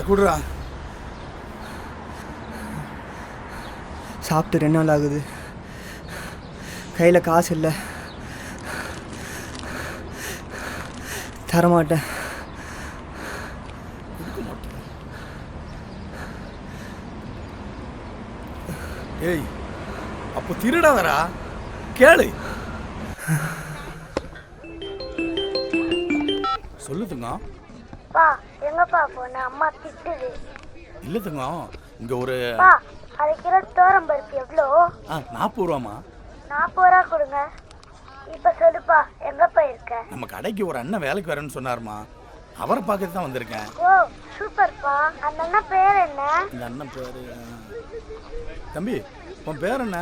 அதை கொடுறா. சாப்பிட்டு 2 நாள் ஆகுது, கையில் காசு இல்லை, தரமாட்டேன். ஏய், அப்போ திருடாதரா, கேளு. சொல்லுதுங்க. பா எங்கப்பா போன அம்மா திட்டுது. இல்ல தங்கம், இங்க ஒரு பா அரைக்கிற தோரம் பருப்பு எவ்வளோ? 40 ரூபாமா. 40 ரூபா கொடுங்க. இப்ப சொல்லுப்பா எங்கப்பா இருக்க? நம்ம கடைக்கு ஒரு அண்ணன் வேலைக்கு வரேன்னு சொன்னாருமா, அவரை பார்க்கறது தான் வந்திருக்கேன். ஓ சூப்பர்ப்பா. அந்த அண்ணன் பேர் என்ன? இந்த அண்ணன் பேரு தம்பி, உன் பேர் என்ன?